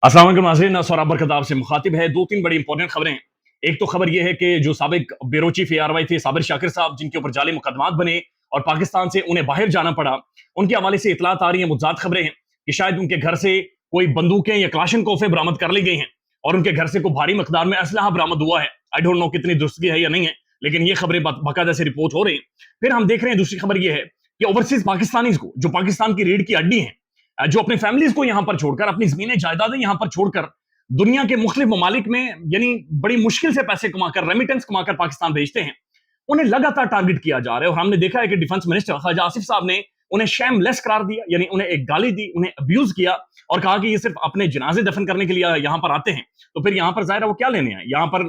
अस्सलाम वालेकुम नाज़रीन, सौरभ बरकत आपसे मुखातिब है। दो तीन बड़ी इंपॉर्टेंट खबरें हैं। एक तो खबर यह है कि जो साबिक ब्यूरो चीफ एआरवाई थे साबिर शाकिर साहब, जिनके ऊपर जाली मुकदमात बने और पाकिस्तान से उन्हें बाहर जाना पड़ा, उनके हवाले से इतलात आ रही हैं, मुतज़ाद खबरें हैं कि शायद उनके घर से कोई बंदूकें या क्लाशनकोफ़ें बरामद कर ली गई हैं और उनके घर से कोई भारी मकदार में असलहा बरामद हुआ है। आई डोंट नो कितनी दुरुस्तगी है या नहीं है, लेकिन ये खबरें बाकायदा से रिपोर्ट हो रही हैं। फिर हम देख रहे हैं दूसरी खबर ये है कि ओवरसीज पाकिस्तानीज को, जो पाकिस्तान की रीढ़ की हड्डी हैं, जो अपने फैमिलीज को यहां पर छोड़कर, अपनी जमीनें जायदादें यहां पर छोड़कर दुनिया के मुख्तलिफ ममालिक में यानी बड़ी मुश्किल से पैसे कमाकर, रेमिटेंस कमाकर पाकिस्तान भेजते हैं, उन्हें लगातार टारगेट किया जा रहा है। और हमने देखा है कि डिफेंस मिनिस्टर ख्वाजा आसिफ साहब ने उन्हें शेमलेस करार दिया, यानी उन्हें एक गाली दी, उन्हें अब्यूज किया और कहा कि ये सिर्फ अपने जनाजे दफन करने के लिए यहाँ पर आते हैं। तो फिर यहाँ पर जाहिर है वो क्या लेने हैं? यहाँ पर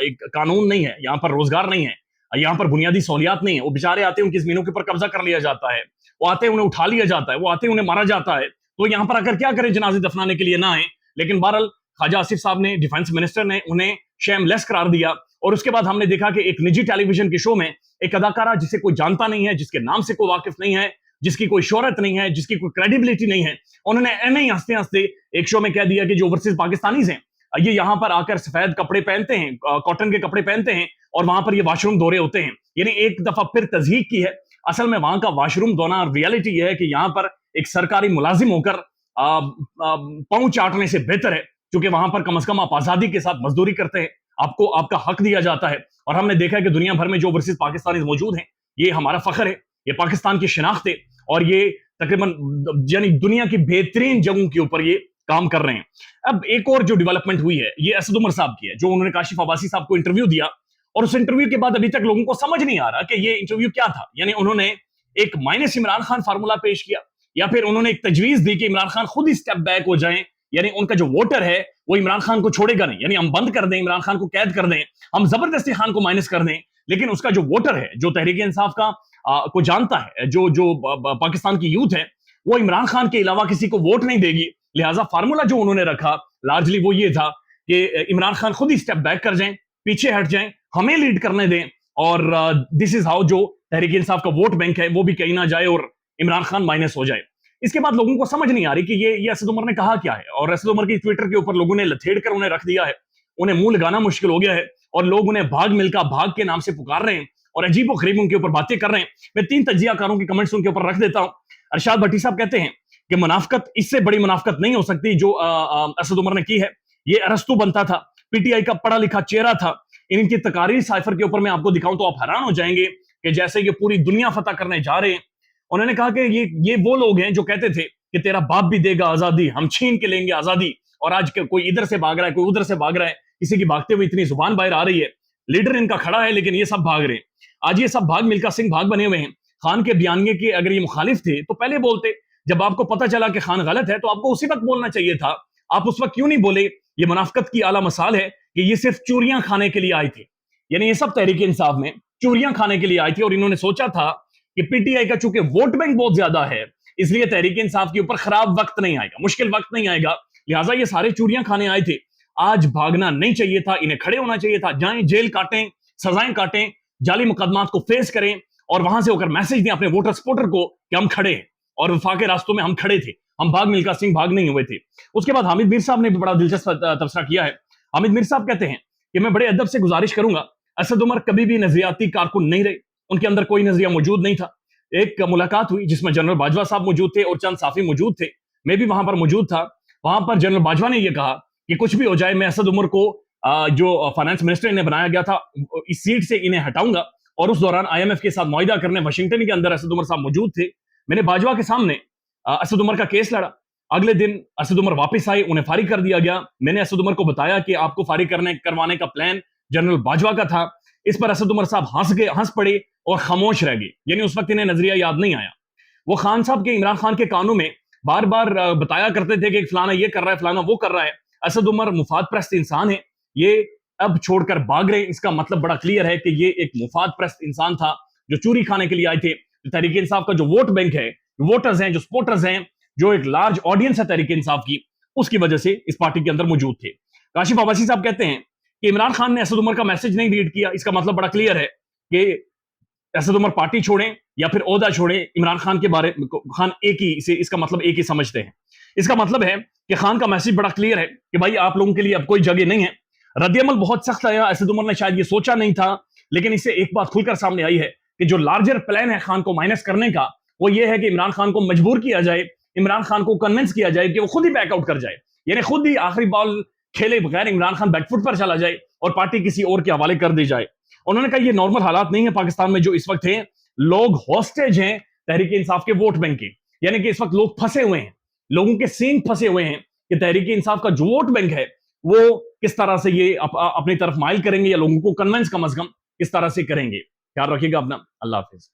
एक कानून नहीं है, यहाँ पर रोजगार नहीं है, यहाँ पर बुनियादी सहूलियात नहीं है। वो बेचारे आते हैं, उनकी जमीनों के ऊपर कब्जा कर लिया जाता है, वो आते हैं उन्हें उठा लिया जाता है, वो आते हैं उन्हें मारा जाता है। तो यहाँ पर आकर क्या करें? जनाजे दफनाने के लिए ना आए। लेकिन बहरहाल ख्वाजा आसिफ साहब ने, डिफेंस मिनिस्टर ने उन्हें शेमलेस करार दिया। और उसके बाद हमने देखा कि एक निजी टेलीविजन के शो में एक अदाकारा जिसे कोई जानता नहीं है, जिसके नाम से कोई वाकिफ नहीं है, जिसकी कोई शोहरत नहीं है, जिसकी कोई क्रेडिबिलिटी नहीं है, उन्होंने ऐसे ही हंसते हंसते एक शो में कह दिया कि जो ओवरसीज पाकिस्तानीज हैं ये यहाँ पर आकर सफेद कपड़े पहनते हैं, कॉटन के कपड़े पहनते हैं और वहां पर ये वाशरूम धो रहे होते हैं। यानी एक दफा फिर तजहीक की है। असल में वहां का वाशरूम धोना रियलिटी यह है कि यहाँ पर एक सरकारी मुलाजिम होकर पाँव चाटने से बेहतर है, क्योंकि वहां पर कम से कम आप आजादी के साथ मजदूरी करते हैं, आपको आपका हक दिया जाता है। और हमने देखा है कि दुनिया भर में जो ओवरसीज पाकिस्तानी मौजूद हैं, ये हमारा फख्र है, ये पाकिस्तान की शिनाख्त है और ये तकरीबन यानी दुनिया की बेहतरीन जगहों के ऊपर ये काम कर रहे हैं। अब एक और जो डेवलपमेंट हुई है ये असद उमर साहब की है, जो उन्होंने काशिफ अब्बासी साहब को इंटरव्यू दिया और उस इंटरव्यू के बाद अभी तक लोगों को समझ नहीं आ रहा कि ये इंटरव्यू क्या था। यानी उन्होंने एक माइनस इमरान खान फार्मूला पेश किया या फिर उन्होंने एक तजवीज दी कि इमरान खान खुद ही स्टेप बैक हो जाएं, यानी उनका जो वोटर है वो इमरान खान को छोड़ेगा नहीं, यानी हम बंद कर दें, इमरान खान को कैद कर दें, हम जबरदस्ती खान को माइनस कर दें, लेकिन उसका जो वोटर है, जो तहरीक इंसाफ का को जानता है, जो जो पाकिस्तान की यूथ है, वो इमरान खान के अलावा किसी को वोट नहीं देगी। लिहाजा फार्मूला जो उन्होंने रखा लार्जली वो ये था कि इमरान खान खुद ही स्टेप बैक कर जाएं, पीछे हट जाएं, हमें लीड करने दें और दिस इज हाउ जो तहरीक इंसाफ का वोट बैंक है वो भी कहीं ना जाए और इमरान खान माइनस हो जाए। इसके बाद लोगों को समझ नहीं आ रही कि ये असद उमर ने कहा क्या है, और असद उमर की ट्विटर के ऊपर लोगों ने लथेड़ कर उन्हें रख दिया है, उन्हें मुंह लगाना मुश्किल हो गया है और लोग उन्हें भाग मिल्खा भाग के नाम से पुकार रहे हैं और अजीबो गरीब उनके ऊपर बातें कर रहे हैं। मैं 3 तजियाकारों के कमेंट्स उनके ऊपर रख देता हूं। अरशाद भट्टी साहब कहते हैं कि मुनाफकत, इससे बड़ी मुनाफकत नहीं हो सकती जो असद उमर ने की है। ये अरस्तु बनता था, पीटीआई का पढ़ा लिखा चेहरा था। इनकी तकारीर साइफर के ऊपर मैं आपको दिखाऊं तो आप हैरान हो जाएंगे कि जैसे ये पूरी दुनिया फतह करने जा रहे हैं। उन्होंने कहा कि ये वो लोग हैं जो कहते थे कि तेरा बाप भी देगा आजादी, हम छीन के लेंगे आजादी, और आज कोई इधर से भाग रहा है, कोई उधर से भाग रहा है, किसी की भागते हुए इतनी जुबान बाहर आ रही है। लीडर इनका खड़ा है लेकिन ये सब भाग रहे हैं। आज ये सब भाग मिल्खा सिंह भाग बने हुए हैं। खान के बयानिए के अगर ये मुखालिफ थे तो पहले बोलते, जब आपको पता चला कि खान गलत है तो आपको उसी वक्त बोलना चाहिए था। आप उस वक्त क्यों नहीं बोले? ये मुनाफकत की आला मिसाल है कि ये सिर्फ चूरियां खाने के लिए आए थे। यानी ये सब तहरीक इंसाफ में चूरियां खाने के लिए आई थी और इन्होंने सोचा था कि पीटीआई का चूंकि वोट बैंक बहुत ज्यादा है, इसलिए तहरीक इंसाफ के ऊपर खराब वक्त नहीं आएगा, मुश्किल वक्त नहीं आएगा, लिहाजा ये सारे चूरियां खाने आए थे। आज भागना नहीं चाहिए था, इन्हें खड़े होना चाहिए था, जाएं जेल काटें, सजाएं काटें, जाली मुकदमात को फेस करें और वहां से होकर मैसेज दें अपने वोटर सपोर्टर को कि हम खड़े हैं और वफा के रास्तों में हम खड़े थे, हम भाग मिल्खा सिंह भाग नहीं हुए थे। उसके बाद हामिद मीर साहब ने भी बड़ा दिलचस्प तबसरा किया है। हामिद मीर साहब कहते हैं कि मैं बड़े अदब से गुजारिश करूंगा, असद उमर कभी भी नजरियाती कारकुन नहीं रहे, उनके अंदर कोई नजरिया मौजूद नहीं था। एक मुलाकात हुई जिसमें जनरल बाजवा साहब मौजूद थे और चंद साफी मौजूद थे, मैं भी वहां पर मौजूद था। वहां पर जनरल बाजवा ने यह कहा कि कुछ भी हो जाए मैं असद उमर को जो फाइनेंस मिनिस्टर इन्हें बनाया गया था इस सीट से इन्हें हटाऊंगा, और उस दौरान आईएमएफ के साथ मुआहिदा करने वाशिंगटन के अंदर असद उमर साहब मौजूद थे। मैंने बाजवा के सामने असद उमर का केस लड़ा। अगले दिन असद उमर वापस आए, उन्हें फारिग कर दिया गया। मैंने असद उमर को बताया कि आपको फारिग करवाने का प्लान जनरल बाजवा का था। इस पर असद उमर साहब हंस पड़े और खामोश रह गए, यानी उस वक्त इन्हें नजरिया याद नहीं आया। वो खान साहब के, इमरान खान के कानों में बार बार बताया करते थे कि फलाना ये कर रहा है, फलाना वो कर रहा है। असद उमर मुफाद प्रस्त इंसान है, ये अब छोड़कर भाग रहे। इसका मतलब बड़ा क्लियर है कि ये एक मुफाद प्रस्त इंसान था जो चोरी खाने के लिए आए थे। तहरीक इंसाफ का जो वोट बैंक है, वोटर्स हैं, जो सपोर्टर्स हैं, जो एक लार्ज ऑडियंस है तहरीक इंसाफ की, उसकी वजह से इस पार्टी के अंदर मौजूद थे। काशिफ अब्बासी साहब कहते हैं कि इमरान खान ने असद उमर का मैसेज नहीं रीड किया। इसका मतलब बड़ा क्लियर है कि असद उमर पार्टी छोड़ें या फिर ओहदा छोड़ें, इमरान खान के बारे में खान एक ही, इसे इसका मतलब एक ही समझते हैं। اس کا مطلب ہے کہ خان کا میسج بڑا کلیئر ہے کہ بھائی آپ لوگوں کے لیے اب کوئی جگہ نہیں ہے. رد عمل بہت سخت آیا, اسد عمر نے شاید یہ سوچا نہیں تھا, لیکن اس سے ایک بات کھل کر سامنے آئی ہے کہ جو لارجر پلان ہے خان کو مائنس کرنے کا, وہ یہ ہے کہ عمران خان کو مجبور کیا جائے, عمران خان کو کنونس کیا جائے کہ وہ خود ہی بیک آؤٹ کر جائے, یعنی خود ہی آخری بال کھیلے بغیر عمران خان بیک فٹ پر چلا جائے اور پارٹی کسی اور کے حوالے کر دی جائے. انہوں نے کہا یہ نارمل حالات نہیں ہے پاکستان میں جو اس وقت ہیں, لوگ ہاسٹیج ہیں تحریک انصاف کے ووٹ بینک کے, یعنی کہ اس وقت لوگ پھنسے ہوئے ہیں, لوگوں کے سینگ پھنسے ہوئے ہیں کہ تحریک انصاف کا جو ووٹ بینک ہے وہ کس طرح سے یہ اپنی طرف مائل کریں گے, یا لوگوں کو کنونس کم از کم کس طرح سے کریں گے. خیال رکھیے گا اپنا. اللہ حافظ.